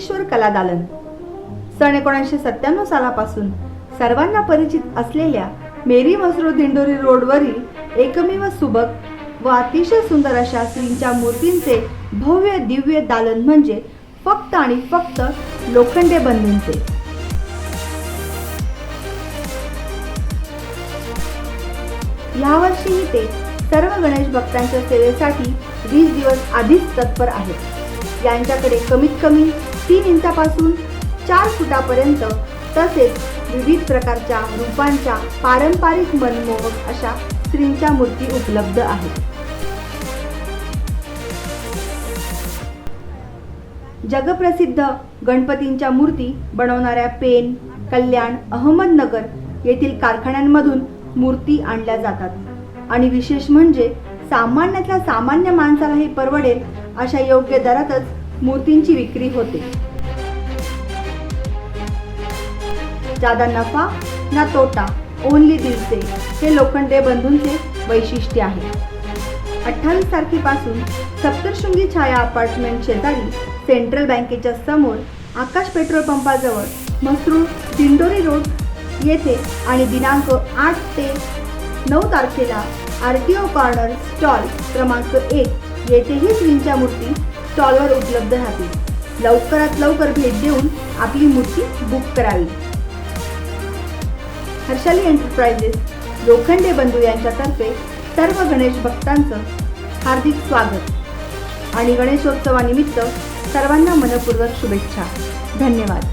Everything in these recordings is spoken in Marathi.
मुक्तेश्वर कला दालन। सन 1997 सालापासून सर्वांना परिचित असलेल्या मेरी मसरू दिंडोरी रोडवरील एकमेव सुबक व अतिशय सुंदर अशा श्रींच्या मूर्तींचे भव्य दिव्य दालन म्हणजे फक्त आणि फक्त लोखंडे बंधूंचे। यावर्षीही ते सर्व गणेश भक्तांच्या सेवेसाठी 20 दिवस आधीच तत्पर आहेत। यांच्याकडे कमीत कमी 3 इंचापासून 4 फुटापर्यंत तसेच विविध प्रकारच्या रूपांच्या पारंपरिक मनमोहक अशा श्रींच्या मूर्ती उपलब्ध आहेत। जगप्रसिद्ध गणपतींच्या मूर्ती बनवणाऱ्या पेण, कल्याण, अहमदनगर येथील कारखान्यांमधून मूर्ती आणल्या जातात आणि विशेष म्हणजे सामान्यातल्या सामान्य माणसालाही परवडेल अशा योग्य दरातच मूर्तींची विक्री होते। ज्यादा नफा ना तोटा, ओनली दिल से हे लोखंडे बंधूंचे वैशिष्ट्य आहे। 28 तारखेपासून सप्तशृंगी छाया अपार्टमेंट शेजारी सेंट्रल बँकेच्या समोर आकाश पेट्रोल पंपाजवळ मसरूळ दिंडोरी रोड येथे आणि दिनांक 8 ते 9 तारखेला RTO कॉर्नर स्टॉल क्रमांक 1 येथेही श्रींच्या मूर्ती स्टॉलवर उपलब्ध राहतील। लवकरात लवकर भेट देऊन आपली मूर्ती बुक करावी। हर्षाली एंटरप्राइजेस लोखंडे बंधू यांच्यातर्फे सर्व गणेश भक्तांचं हार्दिक स्वागत आणि गणेशोत्सवानिमित्त सर्वांना मनपूर्वक शुभेच्छा। धन्यवाद।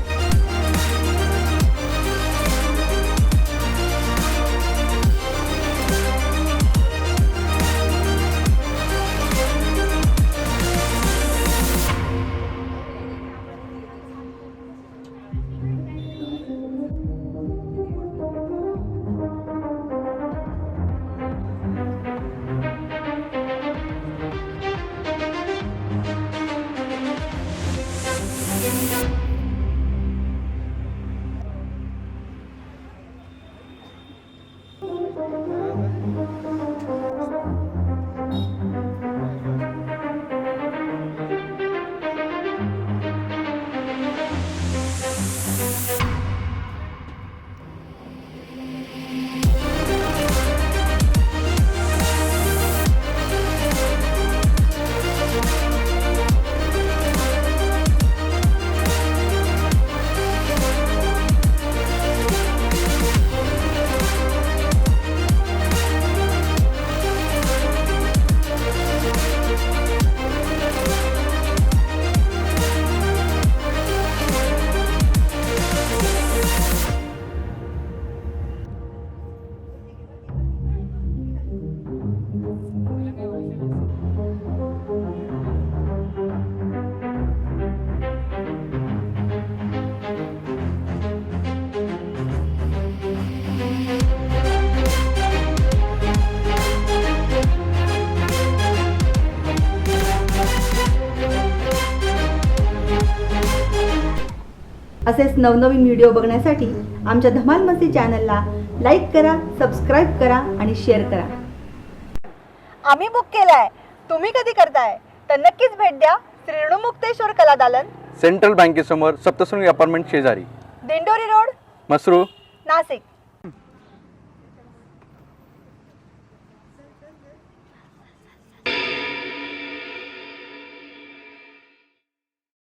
असेच नवनवीन व्हिडिओ बघण्यासाठी आमच्या धमाल मस्ती चॅनलला लाईक करा, सबस्क्राईब करा आणि शेअर करा। आम्ही बुक केलाय, तुम्ही कधी करताय तर नक्कीच भेट द्या श्री मुक्तेश्वर कला दालन, सेंट्रल बँकेसमोर सप्तशृंगी अपार्टमेंट शेजारी, दिंडोरी रोड, मसरूळ, नाशिक।